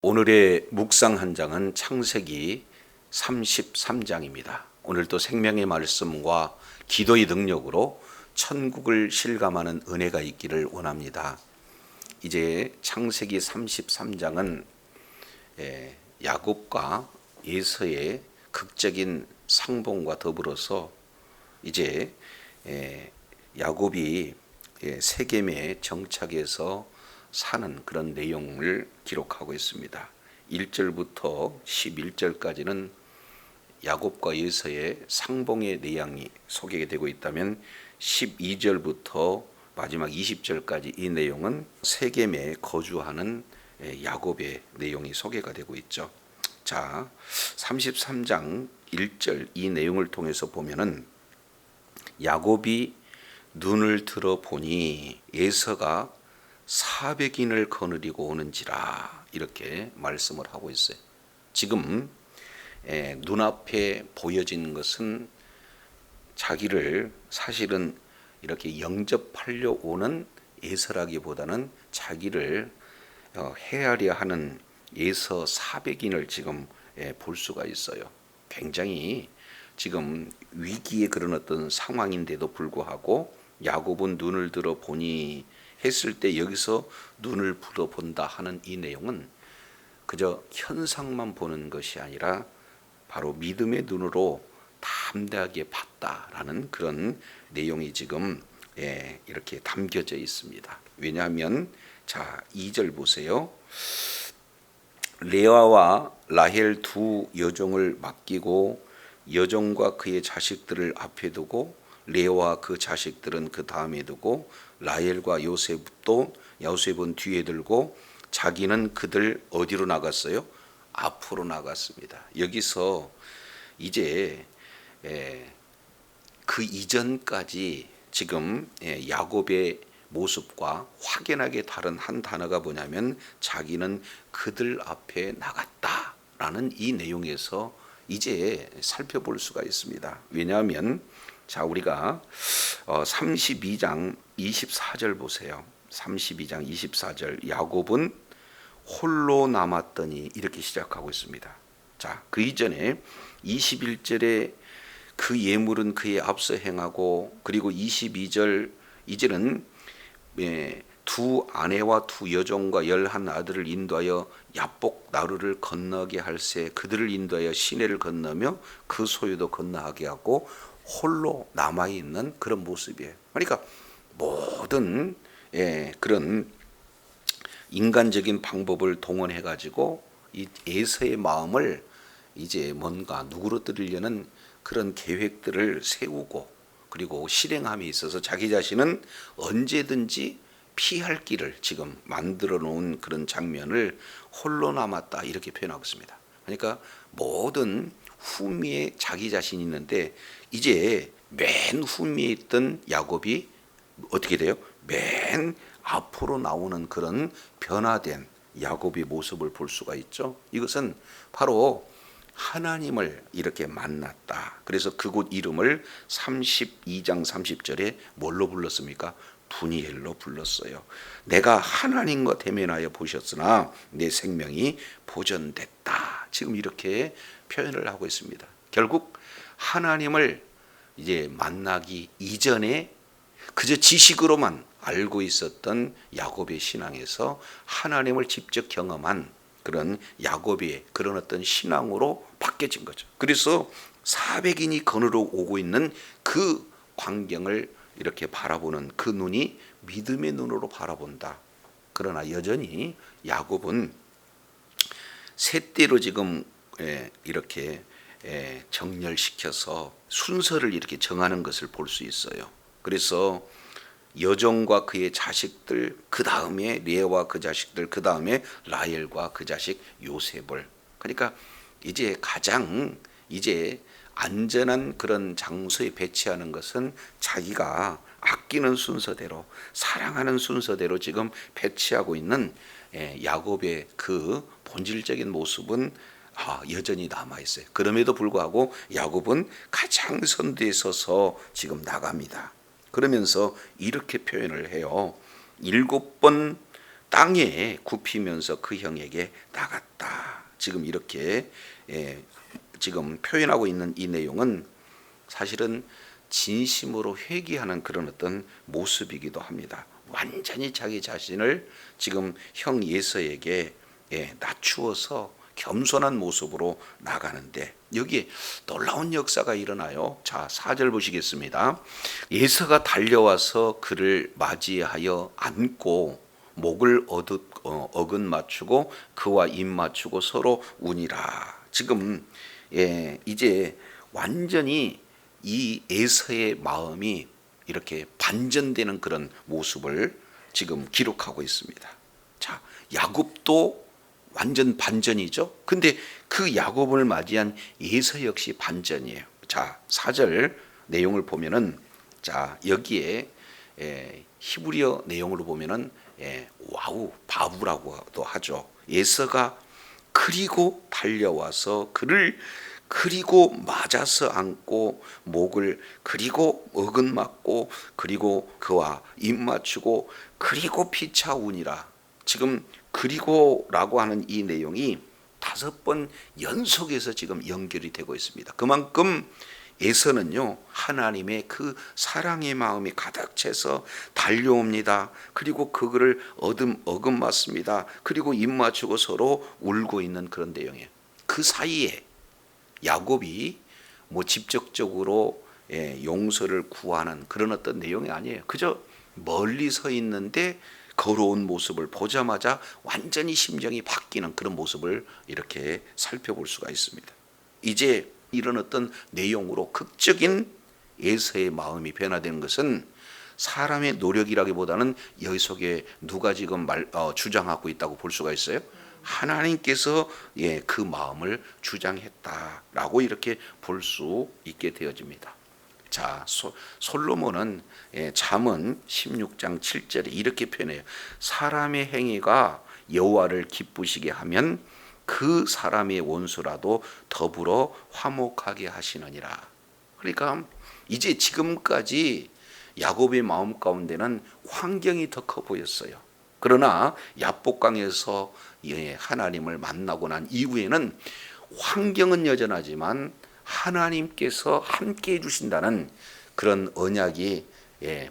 오늘의 묵상 한 장은 창세기 33장입니다. 오늘도 생명의 말씀과 기도의 능력으로 천국을 실감하는 은혜가 있기를 원합니다. 이제 창세기 33장은 야곱과 에서의 극적인 상봉과 더불어서 이제 야곱이 세겜에 정착해서 사는 그런 내용을 기록하고 있습니다. 1절부터 11절까지는 야곱과 에서의 상봉의 내용이 소개되고 있다면 12절부터 마지막 20절까지 이 내용은 세겜에 거주하는 야곱의 내용이 소개가 되고 있죠. 자, 33장 1절 이 내용을 통해서 보면은 야곱이 눈을 들어 보니 에서가 400인을 거느리고 오는지라 이렇게 말씀을 하고 있어요. 지금 눈앞에 보여진 것은 자기를 사실은 이렇게 영접하려 오는 에서라기보다는 자기를 해하려 하는 에서 400인을 지금 볼 수가 있어요. 굉장히 지금 위기의 그런 어떤 상황인데도 불구하고 야곱은 눈을 들어 보니 했을 때 여기서 눈을 들어본다 하는 이 내용은 그저 현상만 보는 것이 아니라 바로 믿음의 눈으로 담대하게 봤다라는 그런 내용이 지금 이렇게 담겨져 있습니다. 왜냐하면 자 2절 보세요. 레아와 라헬 두 여종을 맡기고 여종과 그의 자식들을 앞에 두고 레아와 그 자식들은 그 다음에 두고 라헬과 요셉은 뒤에 들고 자기는 그들 어디로 나갔어요? 앞으로 나갔습니다. 여기서 이제 그 이전까지 지금 야곱의 모습과 확연하게 다른 한 단어가 뭐냐면 자기는 그들 앞에 나갔다라는 이 내용에서 이제 살펴볼 수가 있습니다. 왜냐하면 자 우리가 32장 24절 보세요. 32장 24절 야곱은 홀로 남았더니 이렇게 시작하고 있습니다. 자, 그 이전에 21절에 그 예물은 그의 앞서 행하고 그리고 22절 이제는 두 아내와 두 여종과 11 아들을 인도하여 야복 나루를 건너게 할새 그들을 인도하여 시내를 건너며 그 소유도 건너하게 하고 홀로 남아있는 그런 모습이에요. 그러니까 모든 그런 인간적인 방법을 동원해 가지고 이 에서의 마음을 이제 뭔가 누그러뜨리려는 그런 계획들을 세우고 그리고 실행함에 있어서 자기 자신은 언제든지 피할 길을 지금 만들어 놓은 그런 장면을 홀로 남았다 이렇게 표현하고 있습니다. 그러니까 모든 후미에 자기 자신이 있는데 이제 맨 후미에 있던 야곱이 어떻게 돼요? 맨 앞으로 나오는 그런 변화된 야곱의 모습을 볼 수가 있죠. 이것은 바로 하나님을 이렇게 만났다. 그래서 그곳 이름을 32장 30절에 뭘로 불렀습니까? 분이엘로 불렀어요. 내가 하나님과 대면하여 보셨으나 내 생명이 보존됐다. 지금 이렇게 표현을 하고 있습니다. 결국 하나님을 이제 만나기 이전에 그저 지식으로만 알고 있었던 야곱의 신앙에서 하나님을 직접 경험한 그런 야곱의 그런 어떤 신앙으로 바뀌어진 거죠. 그래서 400인이 거느려 오고 있는 그 광경을 이렇게 바라보는 그 눈이 믿음의 눈으로 바라본다. 그러나 여전히 야곱은 셋대로 지금 이렇게 정렬시켜서 순서를 이렇게 정하는 것을 볼 수 있어요. 그래서 여종과 그의 자식들, 그 다음에 레아와 그 자식들, 그 다음에 라헬과 그 자식 요셉을. 그러니까 이제 가장 이제 안전한 그런 장소에 배치하는 것은 자기가 아끼는 순서대로 사랑하는 순서대로 지금 배치하고 있는 야곱의 그 본질적인 모습은 여전히 남아있어요. 그럼에도 불구하고 야곱은 가장 선두에 서서 지금 나갑니다. 그러면서 이렇게 표현을 해요. 7번 땅에 굽히면서 그 형에게 나갔다. 지금 이렇게 지금 표현하고 있는 이 내용은 사실은 진심으로 회개하는 그런 어떤 모습이기도 합니다. 완전히 자기 자신을 지금 형 예서에게 낮추어서 겸손한 모습으로 나가는데 여기에 놀라운 역사가 일어나요. 자, 4절 보시겠습니다. 예서가 달려와서 그를 맞이하여 안고 목을 어긋 맞추고 그와 입 맞추고 서로 우니라. 지금 이제 완전히 이 에서의 마음이 이렇게 반전되는 그런 모습을 지금 기록하고 있습니다. 자, 야곱도 완전 반전이죠. 근데 그 야곱을 맞이한 에서 역시 반전이에요. 자, 4절 내용을 보면은 자, 여기에 히브리어 내용으로 보면은 와우 바부라고도 하죠. 에서가 그리고 달려와서 그를 그리고 맞아서 안고 목을 그리고 어긋 맞고 그리고 그와 입 맞추고 그리고 피차 우니라. 지금 그리고라고 하는 이 내용이 5번 연속해서 지금 연결이 되고 있습니다. 그만큼 에서는요 하나님의 그 사랑의 마음이 가득 차서 달려옵니다. 그리고 그거를 어긋 맞습니다. 그리고 입 맞추고 서로 울고 있는 그런 내용이에요. 그 사이에 야곱이 뭐 직접적으로 용서를 구하는 그런 어떤 내용이 아니에요. 그저 멀리 서 있는데 걸어온 모습을 보자마자 완전히 심정이 바뀌는 그런 모습을 이렇게 살펴볼 수가 있습니다. 이제 이런 어떤 내용으로 극적인 에서의 마음이 변화되는 것은 사람의 노력이라기보다는 여기 속에 누가 지금 주장하고 있다고 볼 수가 있어요? 하나님께서 그 마음을 주장했다라고 이렇게 볼 수 있게 되어집니다. 자, 솔로몬은 잠언 16장 7절에 이렇게 표현해요. 사람의 행위가 여호와를 기쁘시게 하면 그 사람의 원수라도 더불어 화목하게 하시느니라. 그러니까 이제 지금까지 야곱의 마음 가운데는 환경이 더 커 보였어요. 그러나 야복강에서 하나님을 만나고 난 이후에는 환경은 여전하지만 하나님께서 함께 해주신다는 그런 언약이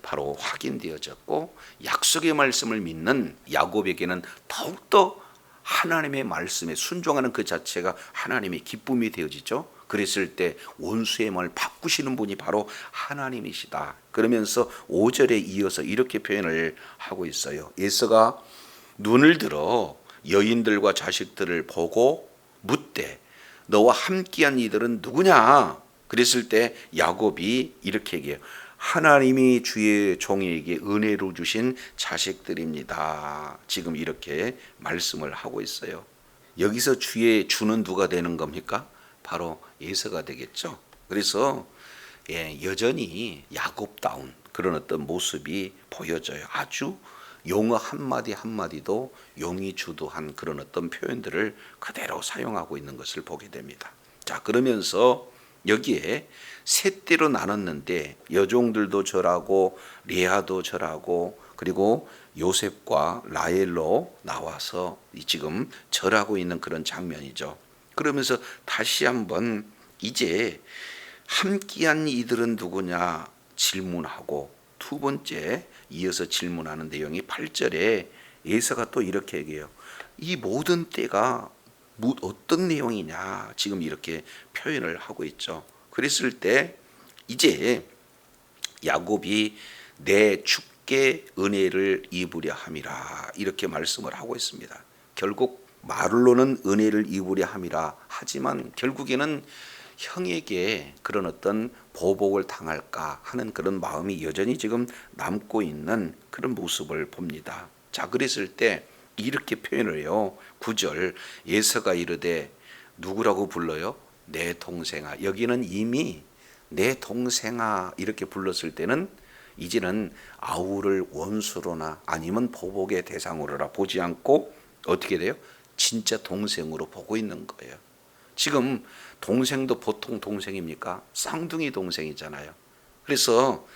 바로 확인되어졌고 약속의 말씀을 믿는 야곱에게는 더욱더 하나님의 말씀에 순종하는 그 자체가 하나님의 기쁨이 되어지죠. 그랬을 때 원수의 마음을 바꾸시는 분이 바로 하나님이시다. 그러면서 5절에 이어서 이렇게 표현을 하고 있어요. 에서가 눈을 들어 여인들과 자식들을 보고 묻되 너와 함께한 이들은 누구냐? 그랬을 때 야곱이 이렇게 얘기해요. 하나님이 주의 종에게 은혜로 주신 자식들입니다. 지금 이렇게 말씀을 하고 있어요. 여기서 주의 주는 누가 되는 겁니까? 바로 에서가 되겠죠. 그래서 여전히 야곱다운 그런 어떤 모습이 보여져요. 아주 용어 한마디 한마디도 용이 주도한 그런 어떤 표현들을 그대로 사용하고 있는 것을 보게 됩니다. 자, 그러면서 여기에 셋대로 나눴는데 여종들도 절하고 레아도 절하고 그리고 요셉과 라헬로 나와서 지금 절하고 있는 그런 장면이죠. 그러면서 다시 한번 이제 함께한 이들은 누구냐 질문하고 두 번째 이어서 질문하는 내용이 8절에 에서가 또 이렇게 얘기해요. 이 모든 때가 어떤 내용이냐 지금 이렇게 표현을 하고 있죠. 그랬을 때 이제 야곱이 내 주께 은혜를 입으려 함이라 이렇게 말씀을 하고 있습니다. 결국 말로는 은혜를 입으려 함이라 하지만 결국에는 형에게 그런 어떤 보복을 당할까 하는 그런 마음이 여전히 지금 남고 있는 그런 모습을 봅니다. 자, 그랬을 때 이렇게 표현을 해요. 9절 에서가 이르되 누구라고 불러요? 내 동생아. 여기는 이미 내 동생아 이렇게 불렀을 때는 이제는 아우를 원수로나 아니면 보복의 대상으로라 보지 않고 어떻게 돼요? 진짜 동생으로 보고 있는 거예요. 지금 동생도 보통 동생입니까? 쌍둥이 동생이잖아요. 그래서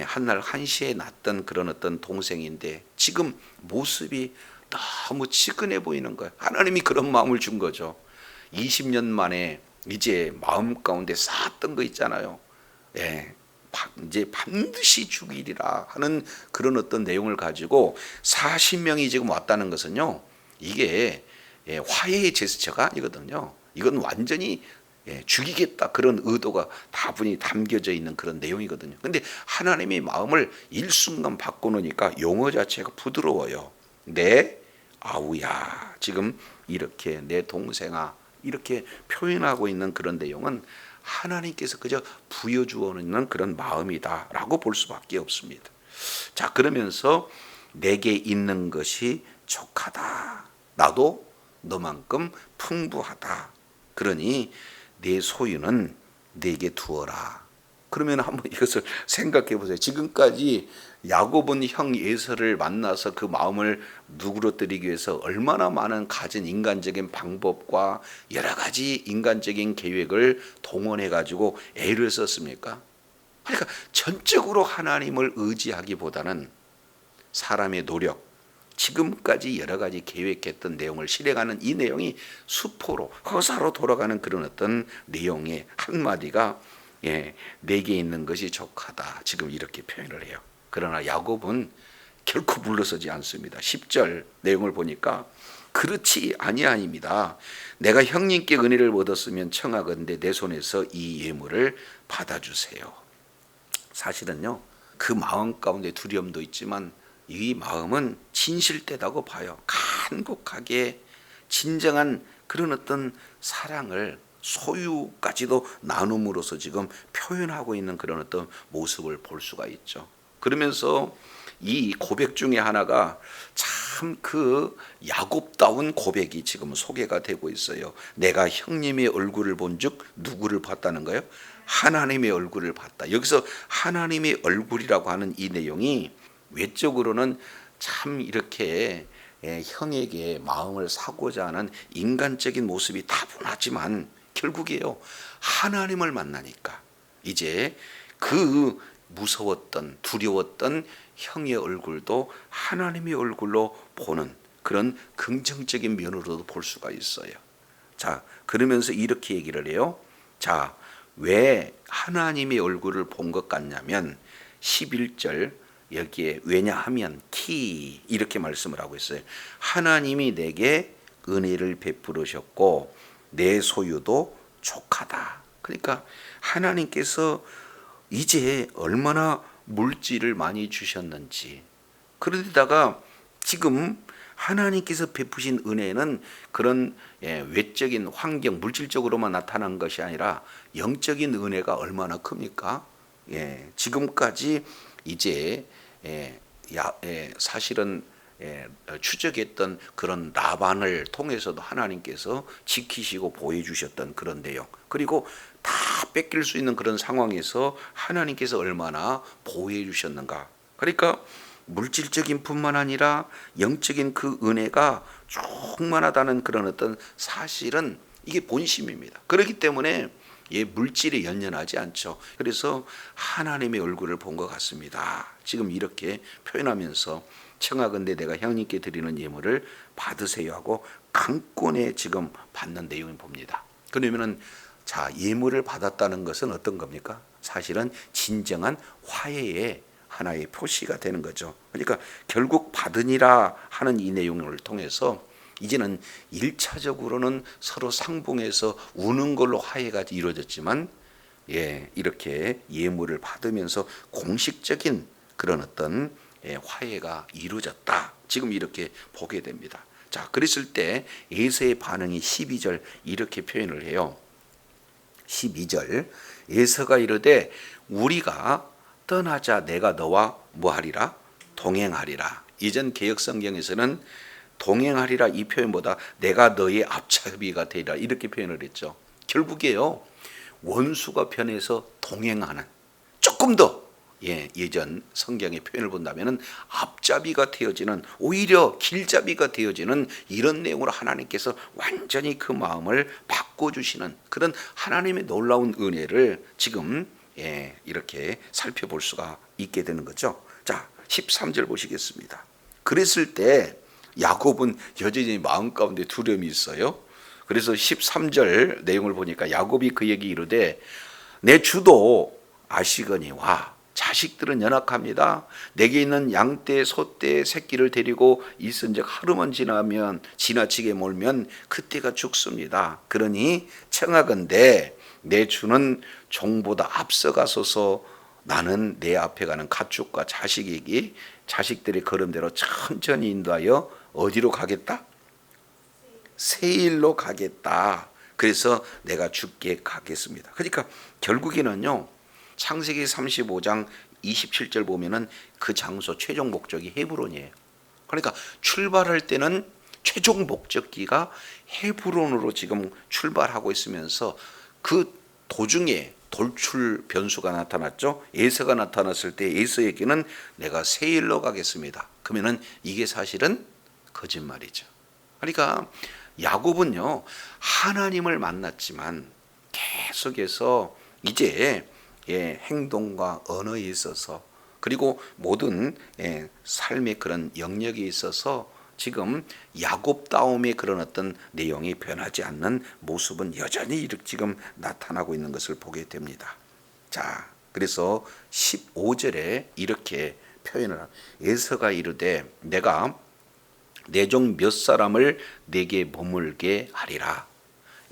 한날 한시에 낳던 그런 어떤 동생인데 지금 모습이 너무 치근해 보이는 거예요. 하나님이 그런 마음을 준 거죠. 20년 만에 이제 마음 가운데 쌓았던 거 있잖아요. 예, 이제 반드시 죽이리라 하는 그런 어떤 내용을 가지고 40명이 지금 왔다는 것은요, 이게 화해의 제스처가 아니거든요. 이건 완전히 죽이겠다 그런 의도가 다분히 담겨져 있는 그런 내용이거든요. 근데 하나님의 마음을 일순간 바꿔놓으니까 용어 자체가 부드러워요. 내 아우야, 지금 이렇게 내 동생아 이렇게 표현하고 있는 그런 내용은 하나님께서 그저 부여주어 있는 그런 마음이다라고 볼 수밖에 없습니다. 자, 그러면서 내게 있는 것이 족하다. 나도 너만큼 풍부하다. 그러니 내 소유는 내게 두어라. 그러면 한번 이것을 생각해 보세요. 지금까지 야곱은 형 에서를 만나서 그 마음을 누그러뜨리기 위해서 얼마나 많은 가진 인간적인 방법과 여러 가지 인간적인 계획을 동원해 가지고 애를 썼습니까? 그러니까 전적으로 하나님을 의지하기보다는 사람의 노력, 지금까지 여러 가지 계획했던 내용을 실행하는 이 내용이 수포로 허사로 돌아가는 그런 어떤 내용의 한마디가 내게 있는 것이 족하다. 지금 이렇게 표현을 해요. 그러나 야곱은 결코 물러서지 않습니다. 10절 내용을 보니까 그렇지 아니하입니다. 내가 형님께 은혜를 얻었으면 청하건대 내 손에서 이 예물을 받아주세요. 사실은요, 그 마음 가운데 두려움도 있지만 이 마음은 진실되다고 봐요. 간곡하게 진정한 그런 어떤 사랑을 소유까지도 나눔으로써 지금 표현하고 있는 그런 어떤 모습을 볼 수가 있죠. 그러면서 이 고백 중에 하나가 참 그 야곱다운 고백이 지금 소개가 되고 있어요. 내가 형님의 얼굴을 본즉 누구를 봤다는 거예요? 하나님의 얼굴을 봤다. 여기서 하나님의 얼굴이라고 하는 이 내용이 외적으로는 참 이렇게 형에게 마음을 사고자 하는 인간적인 모습이 다분하지만 결국에요, 하나님을 만나니까 이제 그 무서웠던 두려웠던 형의 얼굴도 하나님의 얼굴로 보는 그런 긍정적인 면으로도 볼 수가 있어요. 자, 그러면서 이렇게 얘기를 해요. 자, 왜 하나님의 얼굴을 본 것 같냐면 11절 여기에 왜냐하면 키 이렇게 말씀을 하고 있어요. 하나님이 내게 은혜를 베풀으셨고 내 소유도 족하다. 그러니까 하나님께서 이제 얼마나 물질을 많이 주셨는지, 그러다가 지금 하나님께서 베푸신 은혜는 그런 외적인 환경, 물질적으로만 나타난 것이 아니라 영적인 은혜가 얼마나 큽니까? 지금까지 이제 사실은 추적했던 그런 라반을 통해서도 하나님께서 지키시고 보여주셨던 그런 내용, 그리고 다 뺏길 수 있는 그런 상황에서 하나님께서 얼마나 보호해 주셨는가. 그러니까 물질적인 뿐만 아니라 영적인 그 은혜가 충만하다는 그런 어떤 사실은 이게 본심입니다. 그렇기 때문에 물질에 연연하지 않죠. 그래서 하나님의 얼굴을 본 것 같습니다. 지금 이렇게 표현하면서 청하건대 내가 형님께 드리는 예물을 받으세요 하고 강권에 지금 받는 내용을 봅니다. 그러면은 자, 예물을 받았다는 것은 어떤 겁니까? 사실은 진정한 화해의 하나의 표시가 되는 거죠. 그러니까 결국 받으니라 하는 이 내용을 통해서 이제는 1차적으로는 서로 상봉해서 우는 걸로 화해가 이루어졌지만 이렇게 예물을 받으면서 공식적인 그런 어떤 화해가 이루어졌다. 지금 이렇게 보게 됩니다. 자, 그랬을 때 에서의 반응이 12절 이렇게 표현을 해요. 12절 에서가 이르되 우리가 떠나자 내가 너와 뭐하리라? 동행하리라. 이전 개역성경에서는 동행하리라 이 표현보다 내가 너의 앞차비가 되리라 이렇게 표현을 했죠. 결국에요, 원수가 변해서 동행하는, 조금 더 예전 성경의 표현을 본다면 앞잡이가 되어지는, 오히려 길잡이가 되어지는 이런 내용으로 하나님께서 완전히 그 마음을 바꿔주시는 그런 하나님의 놀라운 은혜를 지금 이렇게 살펴볼 수가 있게 되는 거죠. 자, 13절 보시겠습니다. 그랬을 때 야곱은 여전히 마음 가운데 두려움이 있어요. 그래서 13절 내용을 보니까 야곱이 그에게 이르되 내 주도 아시거니와 자식들은 연약합니다. 내게 있는 양떼 소떼 새끼를 데리고 있은즉 하루만 지나치게 몰면 그때가 죽습니다. 그러니 청하건대 내 주는 종보다 앞서가소서. 나는 내 앞에 가는 가축과 자식들의 걸음대로 천천히 인도하여 어디로 가겠다? 세일로 가겠다. 그래서 내가 죽게 가겠습니다. 그러니까 결국에는요, 창세기 35장 27절 보면은 그 장소 최종 목적이 헤브론이에요. 그러니까 출발할 때는 최종 목적지가 헤브론으로 지금 출발하고 있으면서 그 도중에 돌출 변수가 나타났죠. 에서가 나타났을 때 에서에게는 내가 세일로 가겠습니다. 그러면은 이게 사실은 거짓말이죠. 그러니까 야곱은요, 하나님을 만났지만 계속해서 이제 행동과 언어에 있어서 그리고 모든 삶의 그런 영역에 있어서 지금 야곱다움의 그런 어떤 내용이 변하지 않는 모습은 여전히 이렇게 지금 나타나고 있는 것을 보게 됩니다. 자, 그래서 15절에 이렇게 표현을 에서가 이르되 내가 내 종 몇 사람을 내게 머물게 하리라.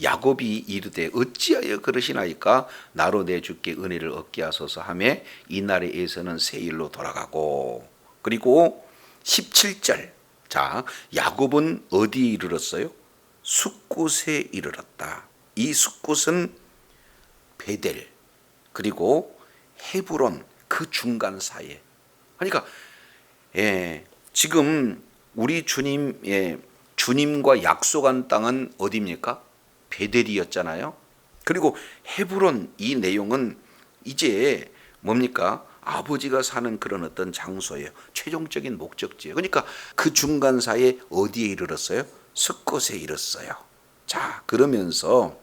야곱이 이르되 어찌하여 그러시나이까 나로 내 주께 은혜를 얻게 하소서 하며 이날에 에서는 세일로 돌아가고 그리고 17절 자 야곱은 어디에 이르렀어요? 숫곳에 이르렀다. 이 숫곳은 베델 그리고 헤브론 그 중간 사이에 그러니까 지금 우리 주님과 약속한 땅은 어디입니까? 베델이었잖아요. 그리고 헤브론 이 내용은 이제 뭡니까? 아버지가 사는 그런 어떤 장소예요. 최종적인 목적지예요. 그러니까 그 중간 사이에 어디에 이르렀어요? 숫곳에 이르렀어요. 자, 그러면서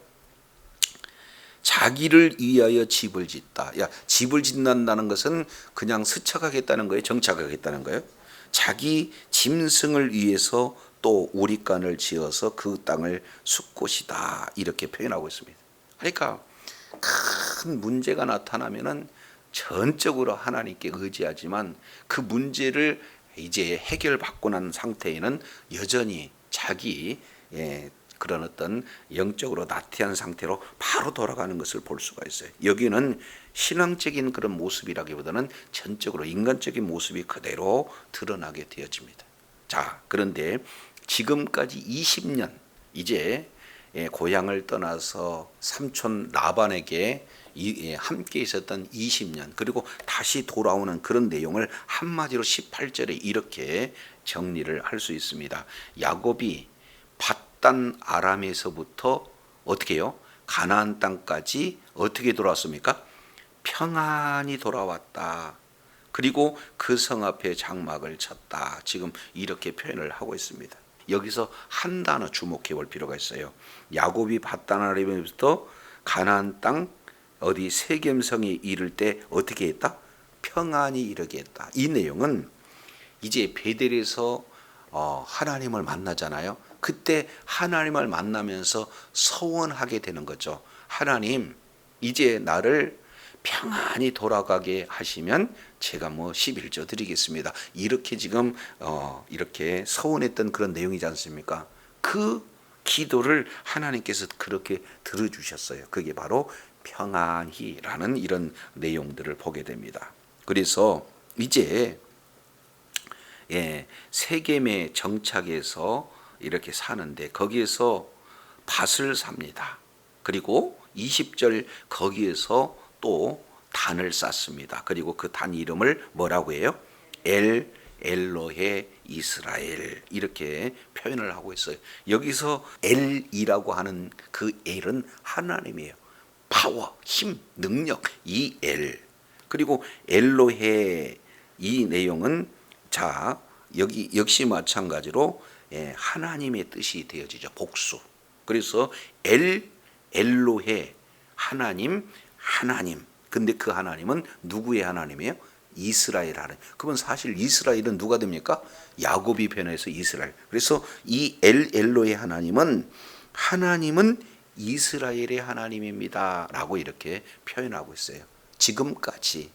자기를 위하여 집을 짓다. 야, 집을 짓는다는 것은 그냥 스쳐가겠다는 거예요? 정착하겠다는 거예요? 자기 짐승을 위해서 또 우리간을 지어서 그 땅을 숫곳이다 이렇게 표현하고 있습니다. 그러니까 큰 문제가 나타나면은 전적으로 하나님께 의지하지만 그 문제를 이제 해결받고 난 상태에는 여전히 자기 그런 어떤 영적으로 나태한 상태로 바로 돌아가는 것을 볼 수가 있어요. 여기는 신앙적인 그런 모습이라기보다는 전적으로 인간적인 모습이 그대로 드러나게 되어집니다. 자, 그런데 지금까지 20년 이제 고향을 떠나서 삼촌 라반에게 함께 있었던 20년 그리고 다시 돌아오는 그런 내용을 한마디로 18절에 이렇게 정리를 할 수 있습니다. 야곱이 밧단 아람에서부터 어떻게 해요? 가나안 땅까지 어떻게 돌아왔습니까? 평안히 돌아왔다. 그리고 그 성 앞에 장막을 쳤다. 지금 이렇게 표현을 하고 있습니다. 여기서 한 단어 주목해 볼 필요가 있어요. 야곱이 밧단 아람에서부터 가나안 땅 어디 세겜성에 이를 때 어떻게 했다? 평안히 이르게 했다. 이 내용은 이제 베델에서 하나님을 만나잖아요. 그때 하나님을 만나면서 서원하게 되는 거죠. 하나님, 이제 나를 평안히 돌아가게 하시면 제가 11조 드리겠습니다. 이렇게 지금 이렇게 서원했던 그런 내용이지 않습니까? 그 기도를 하나님께서 그렇게 들어주셨어요. 그게 바로 평안히라는 이런 내용들을 보게 됩니다. 그래서 이제 세겜에 정착해서 이렇게 사는데 거기에서 밭을 삽니다. 그리고 20절 거기에서 또 단을 쌓습니다. 그리고 그 단 이름을 뭐라고 해요? 엘로헤 이스라엘 이렇게 표현을 하고 있어요. 여기서 엘이라고 하는 그 엘은 하나님이에요. 파워, 힘, 능력 이 엘. 그리고 엘로헤 이 내용은 자 여기 역시 마찬가지로 하나님의 뜻이 되어지죠. 복수. 그래서 엘로헤 하나님. 근데 그 하나님은 누구의 하나님이에요? 이스라엘 하나님. 그건 사실 이스라엘은 누가 됩니까? 야곱이 변해서 이스라엘. 그래서 이 엘로의 하나님은 이스라엘의 하나님입니다라고 이렇게 표현하고 있어요. 지금까지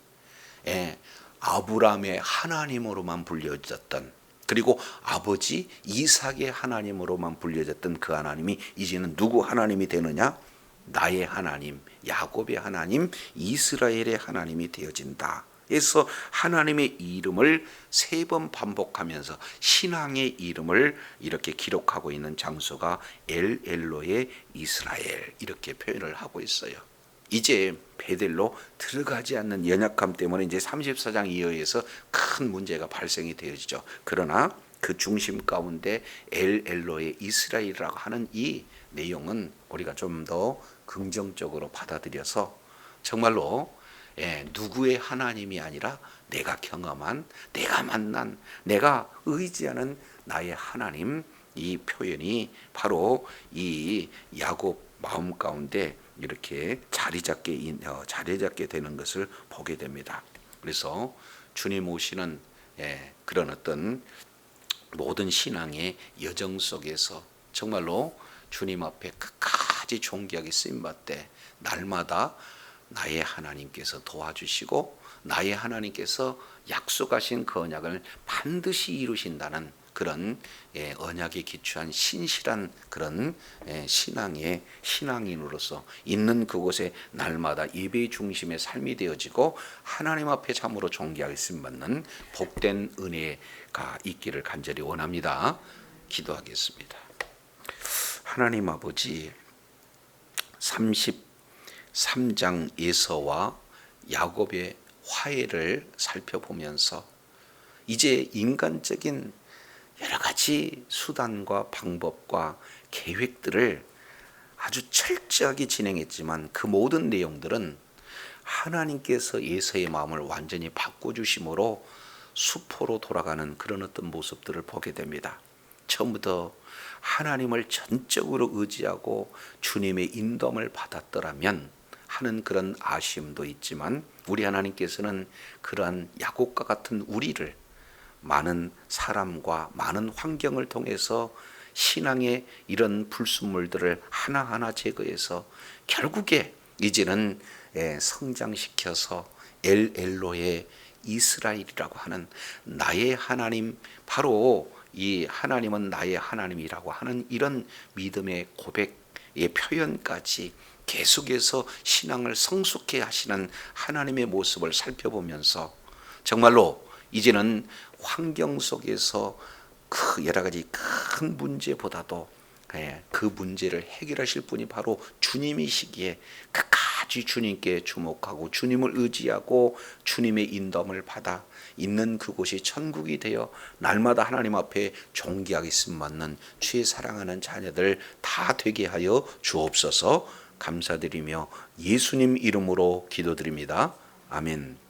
아브라함의 하나님으로만 불려졌던, 그리고 아버지 이삭의 하나님으로만 불려졌던 그 하나님이 이제는 누구 하나님이 되느냐? 나의 하나님, 야곱의 하나님, 이스라엘의 하나님이 되어진다. 그래서 하나님의 이름을 3번 반복하면서 신앙의 이름을 이렇게 기록하고 있는 장소가 엘로의 이스라엘, 이렇게 표현을 하고 있어요. 이제 베델로 들어가지 않는 연약함 때문에 이제 34장 이하에서 큰 문제가 발생이 되어지죠. 그러나 그 중심 가운데 엘로의 이스라엘이라고 하는 이 내용은 우리가 좀 더 긍정적으로 받아들여서 정말로 누구의 하나님이 아니라 내가 경험한, 내가 만난, 내가 의지하는 나의 하나님, 이 표현이 바로 이 야곱 마음 가운데 이렇게 자리 잡게 되는 것을 보게 됩니다. 그래서 주님 오시는 그런 어떤 모든 신앙의 여정 속에서 정말로 주님 앞에 끝까지 존귀하게 쓰임받되 날마다 나의 하나님께서 도와주시고 나의 하나님께서 약속하신 그 언약을 반드시 이루신다는 그런 언약에 기초한 신실한 그런 신앙인으로서 있는 그곳에 날마다 예배 중심의 삶이 되어지고 하나님 앞에 참으로 존귀하게 쓰임받는 복된 은혜가 있기를 간절히 원합니다. 기도하겠습니다. 하나님 아버지, 33장 에서와 야곱의 화해를 살펴보면서 이제 인간적인 여러 가지 수단과 방법과 계획들을 아주 철저하게 진행했지만 그 모든 내용들은 하나님께서 에서의 마음을 완전히 바꿔주심으로 수포로 돌아가는 그런 어떤 모습들을 보게 됩니다. 처음부터 하나님을 전적으로 의지하고 주님의 인도함을 받았더라면 하는 그런 아쉬움도 있지만 우리 하나님께서는 그러한 야곱과 같은 우리를 많은 사람과 많은 환경을 통해서 신앙의 이런 불순물들을 하나하나 제거해서 결국에 이제는 성장시켜서 엘로의 이스라엘이라고 하는 나의 하나님, 바로 이 하나님은 나의 하나님이라고 하는 이런 믿음의 고백의 표현까지 계속해서 신앙을 성숙해 하시는 하나님의 모습을 살펴보면서 정말로 이제는 환경 속에서 그 여러 가지 큰 문제보다도 그 문제를 해결하실 분이 바로 주님이시기에 끝까지 주님께 주목하고 주님을 의지하고 주님의 인도함을 받아 있는 그곳이 천국이 되어 날마다 하나님 앞에 존귀하게 쓰임받는 주의 사랑하는 자녀들 다 되게 하여 주옵소서. 감사드리며 예수님 이름으로 기도드립니다. 아멘.